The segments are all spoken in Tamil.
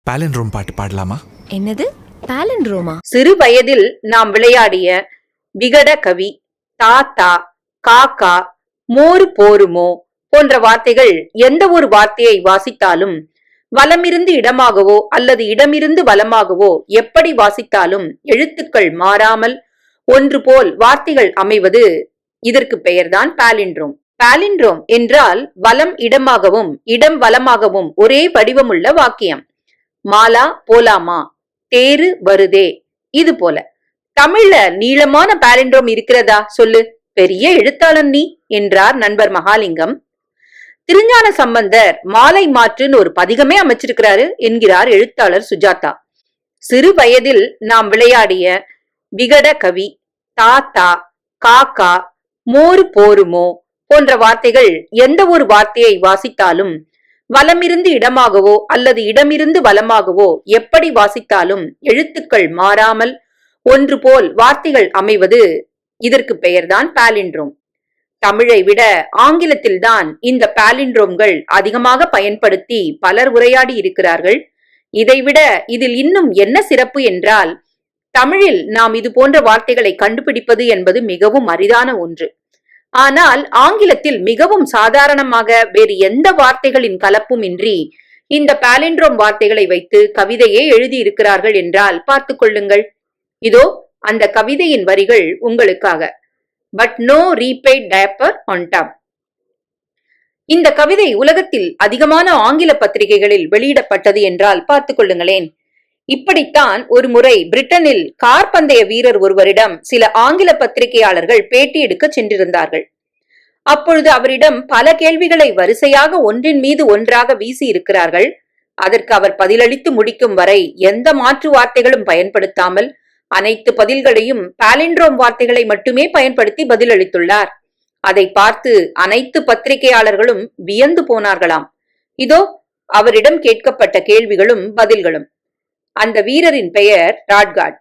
பாலன்ரோம் பாட்டு பாடலாமா? என்னது பாலன்ரோமா? சிறு வயதில் நாம் விளையாடிய விகட கவி, தாத்தா, காக்கா, மோரு போருமோ போன்ற வார்த்தைகள் எந்த ஒரு வார்த்தையை வாசித்தாலும் வலமிருந்து இடமாகவோ அல்லது இடமிருந்து வலமாகவோ எப்படி வாசித்தாலும் எழுத்துக்கள் மாறாமல் ஒன்று போல் வார்த்தைகள் அமைவது இதற்கு பெயர்தான் பாலிண்ட்ரோம். பாலிண்ட்ரோம் என்றால் வலம் இடமாகவும் இடம் வலமாகவும் ஒரே வடிவமுள்ள வாக்கியம். மாலா போலாமா, தேரு வருதே, இது போல. தமிழ்ல நீளமான பாலிண்ட்ரோம் இருக்கிறதா சொல்லு, பெரிய எழுத்தாளன் நீ என்றார் நண்பர் மகாலிங்கம். திருஞான சம்பந்தர் மாலை மாற்றுன்னு ஒரு பதிகமே அமைச்சிருக்கிறாரு என்கிறார் எழுத்தாளர் சுஜாதா. சிறு வயதில் நாம் விளையாடிய விகட கவி, தாத்தா, காக்கா, மோரு போருமோ போன்ற வார்த்தைகள் எந்த ஒரு வார்த்தையை வாசித்தாலும் வலமிருந்து இடமாகவோ அல்லது இடமிருந்து வலமாகவோ எப்படி வாசித்தாலும் எழுத்துக்கள் மாறாமல் ஒன்று போல் வார்த்தைகள் அமைவது இதற்கு பெயர்தான் பாலிண்ட்ரோம். தமிழை விட ஆங்கிலத்தில்தான் இந்த பாலிண்ட்ரோம்கள் அதிகமாக பயன்படுத்தி பலர் உரையாடி இருக்கிறார்கள். இதைவிட இதில் இன்னும் என்ன சிறப்பு என்றால், தமிழில் நாம் இது போன்ற வார்த்தைகளை கண்டுபிடிப்பது என்பது மிகவும் அரிதான ஒன்று. ஆனால் ஆங்கிலத்தில் மிகவும் சாதாரணமாக வேறு எந்த வார்த்தைகளின் கலப்பும் இன்றி இந்த பாலிண்ட்ரோம் வார்த்தைகளை வைத்து கவிதையே எழுதி இருக்கிறார்கள் என்றால் பார்த்து கொள்ளுங்கள். இதோ அந்த கவிதையின் வரிகள் உங்களுக்காக. But no repaid diaper on top. இந்த கவிதை உலகத்தில் அதிகமான ஆங்கில பத்திரிகைகளில் வெளியிடப்பட்டது என்றால் பார்த்துக் கொள்ளுங்களேன். இப்படித்தான் ஒரு முறை பிரிட்டனில் கார் பந்தய வீரர் ஒருவரிடம் சில ஆங்கில பத்திரிகையாளர்கள் பேட்டி எடுக்க சென்றிருந்தார்கள். அப்பொழுது அவரிடம் பல கேள்விகளை வரிசையாக ஒன்றின் மீது ஒன்றாக வீசி இருக்கிறார்கள். அதற்கு அவர் பதிலளித்து முடிக்கும் வரை எந்த மாற்று வார்த்தைகளும் பயன்படுத்தாமல் அனைத்து பதில்களையும் பாலிண்ட்ரோம் வார்த்தைகளை மட்டுமே பயன்படுத்தி பதிலளித்துள்ளார். அதை பார்த்து அனைத்து பத்திரிகையாளர்களும் வியந்து போனார்களாம். இதோ அவரிடம் கேட்கப்பட்ட கேள்விகளும் பதில்களும். அந்த வீரரின் பெயர் ராட்கார்ட்.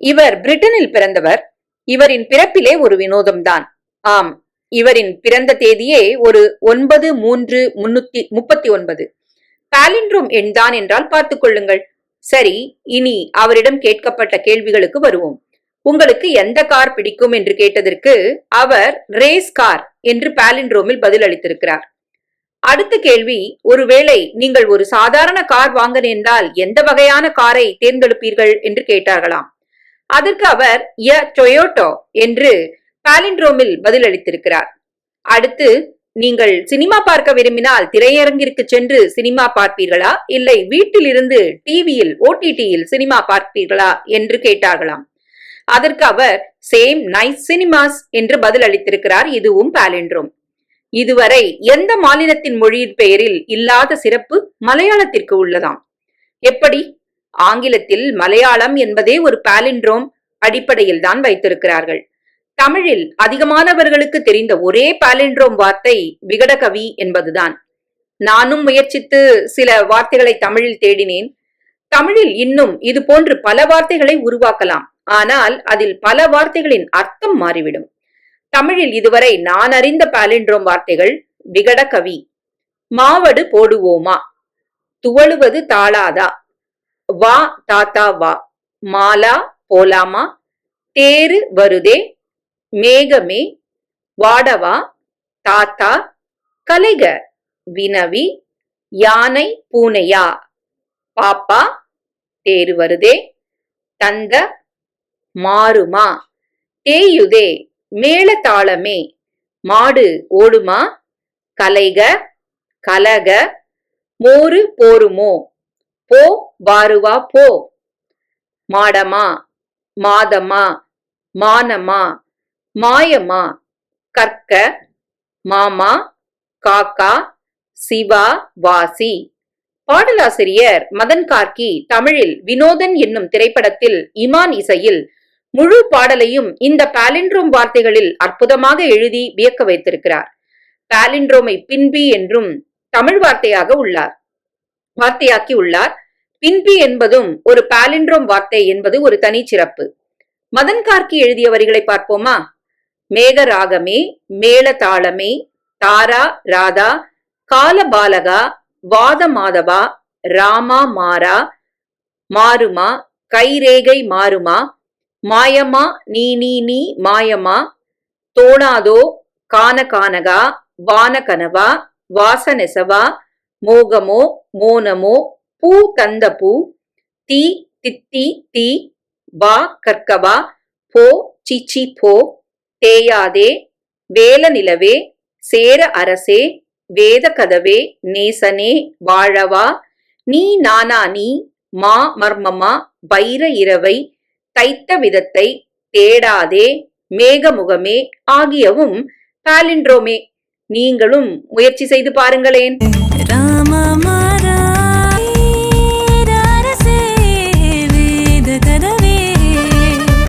இவர் பிரிட்டனில் பிறந்தவர். இவரின் பிறப்பிலே ஒரு வினோதம்தான். ஆம், இவரின் பிறந்த தேதியே ஒரு 9/3/339. பாலிண்ட்ரோம் எண்தான் என்றால் பார்த்துக் கொள்ளுங்கள். சரி, இனி அவரிடம் கேட்கப்பட்ட கேள்விகளுக்கு வருவோம். உங்களுக்கு எந்த கார் பிடிக்கும் என்று கேட்டதற்கு அவர் ரேஸ் கார் என்று பாலிண்ட்ரோமில் பதில் அளித்திருக்கிறார். அடுத்த கேள்வி, ஒருவேளை நீங்கள் ஒரு சாதாரண கார் வாங்க நேர்ந்தால் எந்த வகையான காரை தேர்ந்தெடுப்பீர்கள் என்று கேட்டார்களாம். அதற்கு அவர் எ டொயோட்டோ என்று பாலிண்ட்ரோமில் பதில் அளித்திருக்கிறார். அடுத்து, நீங்கள் சினிமா பார்க்க விரும்பினால் திரையரங்கிற்கு சென்று சினிமா பார்ப்பீர்களா, இல்லை வீட்டில் இருந்து டிவியில் ஓடிடியில் சினிமா பார்ப்பீர்களா என்று கேட்டார்களாம். அதற்கு அவர் சேம் நைஸ் சினிமாஸ் என்று பதில் அளித்திருக்கிறார். இதுவும் பாலிண்ட்ரோம். இதுவரை எந்த மாநிலத்தின் மொழியின் பெயரில் இல்லாத சிறப்பு மலையாளத்திற்கு உள்ளதாம். எப்படி? ஆங்கிலத்தில் மலையாளம் என்பதே ஒரு பாலிண்ட்ரோம் அடிப்படையில் தான் வைத்திருக்கிறார்கள். தமிழில் அதிகமானவர்களுக்கு தெரிந்த ஒரே பாலிண்ட்ரோம் வார்த்தை விகடகவி என்பதுதான். நானும் முயற்சித்து சில வார்த்தைகளை தமிழில் தேடினேன். தமிழில் இன்னும் இது போன்று பல வார்த்தைகளை உருவாக்கலாம். ஆனால் அதில் பல வார்த்தைகளின் அர்த்தம் மாறிவிடும். தமிழில் இதுவரை நான் அறிந்த பாலிண்ட்ரோம் வார்த்தைகள் விகடகவி. மாவடு போடுவோமா, துவளுவது தாளாதா, வா தாத்தா வா, மாலா போலாமா, தேரு வருதே, மேகமே, வாடவா, தாத்தா, கலைக, வினவி, யானை பூனையா, பாப்பா, தேரு வருதே, தந்த, மாறுமா, தேயுதே, மேளதாளமே, மாடு ஓடுமா, கலைக, கலக, மோரு போருமோ, போ வாருவா போ, மாடமா, மாதமா, மானமா, மாயமா, கற்க, மாமா, காக்கா, சிவா, வாசி. பாடலாசிரியர் மதன் கார்கி தமிழில் வினோதன் என்னும் திரைப்படத்தில் இமான் இசையில் முழு பாடலையும் இந்த பாலிண்ட்ரோம் வார்த்தைகளில் அற்புதமாக எழுதி வியக்க வைத்திருக்கிறார். பாலிண்ட்ரோமை பின்பி என்றும் தமிழ் வார்த்தையாக்கி உள்ளார். பின்பி என்பதும் ஒரு பாலிண்ட்ரோம் வார்த்தை என்பது ஒரு தனி சிறப்பு. மதன் கார்கி எழுதிய வரிகளை பார்ப்போமா? மேகராகமே, மேளதாளமே, தாரா ராதா, கால பாலகா, வாத மாதவா, ராமா மாறா மாறுமா, கைரேகை மாறுமா, மாயமா நீ நீ நீ மாயமா, தோணாதோ கான கானகா, வான கனவா, வாசனெசவா, மோகமோ மோனமோ, பூ தந்த பூ, தீ தித்தி தீ, வா கற்கவா, போ சிச்சி போ, தேயாதே, வேல நிலவே, சேர அரசே, வேத கதவே, நேசனே, வாழவா, நீ நானா நீ, மா மர்மமா, வைர இரவை, தைத்த விதத்தை, தேடாதே, மேகமுகமே ஆகியவும் பாலிண்ட்ரோமே. நீங்களும் முயற்சி செய்து பாருங்களேன்.